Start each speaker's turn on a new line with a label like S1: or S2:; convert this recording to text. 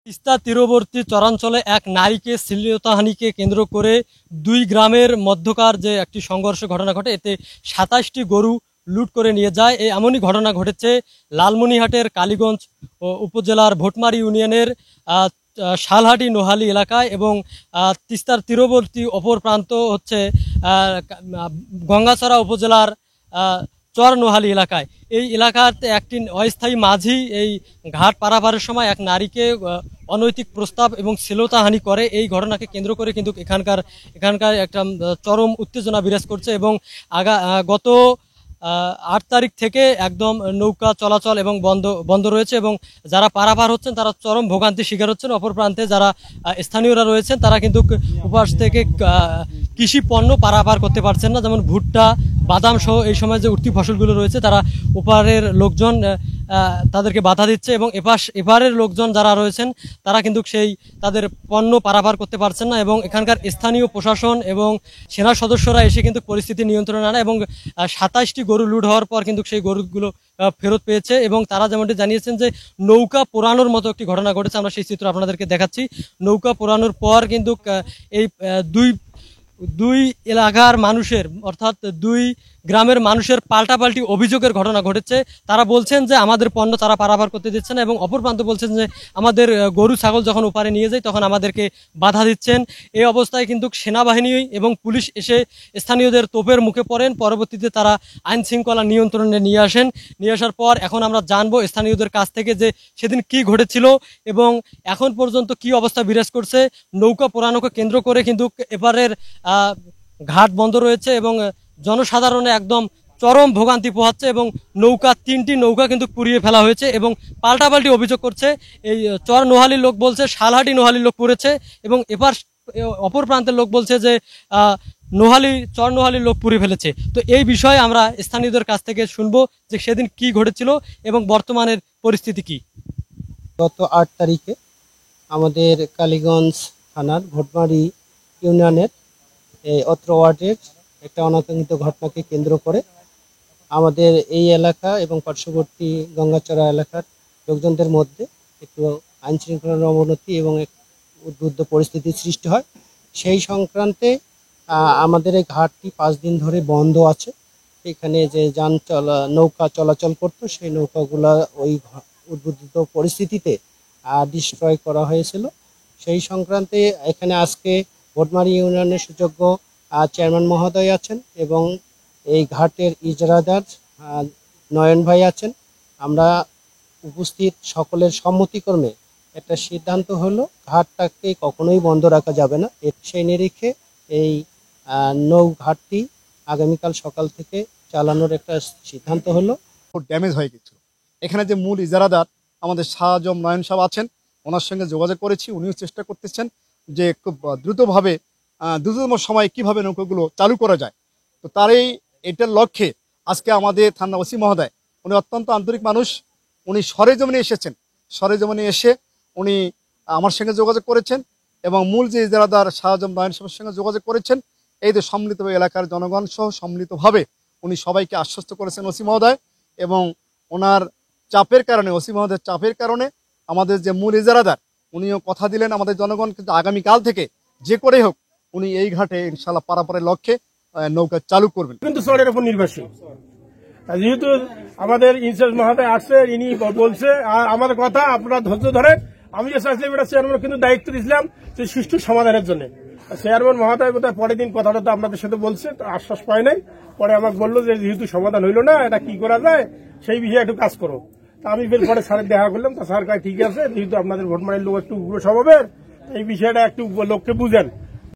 S1: তিস্তা তীরবর্তী চরাঞ্চলে এক নারীকে শ্লীলতাহানিকে কেন্দ্র করে দুই গ্রামের মধ্যকার যে একটি সংঘর্ষ ঘটনা ঘটে, এতে ২৭টি গরু লুট করে নিয়ে যায়। এই এমনই ঘটনা ঘটেছে লালমনিরহাটের কালীগঞ্জ উপজেলার ভোটমারি ইউনিয়নের শালহাটি নোহালি এলাকায়, এবং তিস্তার তীরবর্তী অপর প্রান্ত হচ্ছে গঙ্গাছড়া উপজেলার চর নোহালি এলাকায়। এই এলাকাতে একটি অস্থায়ী মাঝি এই ঘাট পারাপারের সময় এক নারীকে অনৈতিক প্রস্তাব এবং শ্লীলতাহানি করে। এই ঘটনাকে কেন্দ্র করে কিন্তু এখানকার একটা চরম উত্তেজনা বিরাজ করছে, এবং গত ৮ তারিখ থেকে একদম নৌকা চলাচল এবং বন্ধ রয়েছে, এবং যারা পারাপার হচ্ছেন তারা চরম ভোগান্তির শিকার হচ্ছেন। অপর প্রান্তে যারা স্থানীয়রা রয়েছেন তারা কিন্তু উপাস থেকে কৃষি পণ্য পারাপার করতে পারছেন না, যেমন ভুট্টা, বাদাম সহ এই সময় যে উঠতি ফসলগুলো রয়েছে তারা ওপারের লোকজন তাদেরকে বাধা দিচ্ছে, এবং এপারের লোকজন যারা রয়েছেন তারা কিন্তু তাদের পণ্য পারাপার করতে পারছেন না। এবং এখানকার স্থানীয় প্রশাসন এবং সেনা সদস্যরা এসে কিন্তু পরিস্থিতি নিয়ন্ত্রণে আনে, এবং ২৭টি গরু লুট হওয়ার পর কিন্তু সেই গরুগুলো ফেরত পেয়েছে। এবং তারা যেমনটি জানিয়েছেন যে নৌকা পোড়ানোর মতো একটি ঘটনা ঘটেছে। আমরা সেই চিত্র আপনাদেরকে দেখাচ্ছি। নৌকা পোড়ানোর পর কিন্তু এই দুই এলাকার মানুষের, অর্থাৎ দুই গ্রামের মানুষের পাল্টাপাল্টি অভিযোগের ঘটনা ঘটেছে। তারা বলছেন যে আমাদের পণ্য তারা পারাপার করতে দিচ্ছে না, এবং অপর প্রান্ত বলছেন যে আমাদের গরু ছাগল যখন ওপারে নিয়ে যায় তখন আমাদেরকে বাধা দিচ্ছেন। এই অবস্থায় কিন্তু সেনাবাহিনী এবং পুলিশ এসে স্থানীয়দের তোপের মুখে পড়েন। পরবর্তীতে তারা আইন শৃঙ্খলা নিয়ন্ত্রণে নিয়ে আসার পর এখন আমরা জানবো স্থানীয়দের কাছ থেকে যে সেদিন কি ঘটেছিল এবং এখন পর্যন্ত কি অবস্থা বিরাজ করছে। নৌকা পোড়ানোকে কেন্দ্র করে কিন্তু এপারের ঘাট বন্ধ রয়েছে, এবং জনসাধারণে একদম চরম ভোগান্তি পোহাচ্ছে, এবং তিনটি নৌকা কিন্তু পুড়িয়ে ফেলা হয়েছে, এবং পাল্টাপাল্টি অভিযোগ করছে। এই চর নোহালির লোক বলছে শালহাটি নোহালির লোক পুড়েছে, এবং অপর প্রান্তের লোক বলছে যে চর নোহালির লোক পুড়িয়ে ফেলেছে। তো এই বিষয়ে আমরা স্থানীয়দের কাছ থেকে শুনবো যে সেদিন কি ঘটেছিল এবং বর্তমানের পরিস্থিতি কি।
S2: গত ৮ তারিখে আমাদের কালীগঞ্জ থানার ভোটমারি ইউনিয়নের অত্র ওয়ার্ডের একটা অনাকাঙ্ক্ষিত ঘটনাকে কেন্দ্র করে আমাদের এই এলাকা এবং পার্শ্ববর্তী গঙ্গাচড়া এলাকার লোকজনদের মধ্যে একটু আইন শৃঙ্খলার অবনতি এবং এক উদ্বুদ্ধ পরিস্থিতির সৃষ্টি হয়। সেই সংক্রান্তে আমাদের এই ঘাটটি ৫ দিন ধরে বন্ধ আছে। এখানে যে নৌকা চলাচল করতো সেই নৌকাগুলা ওই উদ্বুদ্ধ পরিস্থিতিতে ডিস্ট্রয় করা হয়েছিল। সেই সংক্রান্তে এখানে আজকে ভোটমারি ইউনিয়নের সুযোগ্য চেয়ারম্যান মহোদয় আছেন এবং এই ঘাটের ইজরাদার নয়ন ভাই আছেন। আমরা উপস্থিত সকলের সম্মতিক্রমে একটা সিদ্ধান্ত হলো ঘাটটাকে কখনোই বন্ধ রাখা যাবে না। সেই নিরিখে এই ঘাটটি আগামীকাল সকাল থেকে চালানোর একটা সিদ্ধান্ত হলো।
S3: ড্যামেজ হয়ে গেছিল। এখানে যে মূল ইজারাদার আমাদের শাহজম নয়ন সাহেব আছেন, ওনার সঙ্গে যোগাযোগ করেছি। উনিও চেষ্টা করতেছেন যে খুব দ্রুততম সময়ে কিভাবে নৌকাগুলো চালু করা যায়। তো এটার লক্ষ্যে আজকে আমাদের থানা ওসি মহোদয়, উনি অত্যন্ত আন্তরিক মানুষ, উনি সরেজমিনে এসেছেন। সরেজমিনে এসে উনি আমার সঙ্গে যোগাযোগ করেছেন এবং মূল যে ইজারাদার শাহজম নয়ন সাহেবের সঙ্গে যোগাযোগ করেছেন। এই যে সম্মিলিত এলাকার জনগণ সহ সম্মিলিতভাবে উনি সবাইকে আশ্বস্ত করেছেন ওসি মহোদয়, এবং ওনার চাপের কারণে, ওসি মহোদয়ের চাপের কারণে আমাদের যে মূল ইজারাদার উনিও কথা দিলেন আমাদের জনগণ কিন্তু আগামীকাল থেকে যে করে হোক উনি এই ঘাটে ইনশাল্লাহ পারাপারের লক্ষ্যে নৌকা চালু করবেন।
S4: কিন্তু চরের উপর নির্ভরশীল, যেহেতু আমাদের ইনচার্জ মহোদয় আসছে, ইনি বলছে আমাদের কথা আপনারা ধৈর্য ধরেন। আমি যে চাইছিলাম এটা চেয়ারম্যান কিন্তু দায়িত্ব দিয়েছিলাম যে সুষ্ঠু সমাধানের জন্য। চেয়ারম্যান মহোদয় বোধহয় পরের দিন কথাটা তো আপনাদের সাথে বলছে, আশ্বাস পায় নাই। পরে আমাকে বললো যে যেহেতু সমাধান হইলো না, এটা কি করা যায় সেই বিষয়ে একটু কাজ করো। তা আমি পরে স্যারের দেখা করলাম। তা স্যার কয় ঠিক আছে, যেহেতু আপনাদের ভোটমারির লোক একটু উগ্র স্বভাবের, এই বিষয়টা একটু লোককে বুঝেন।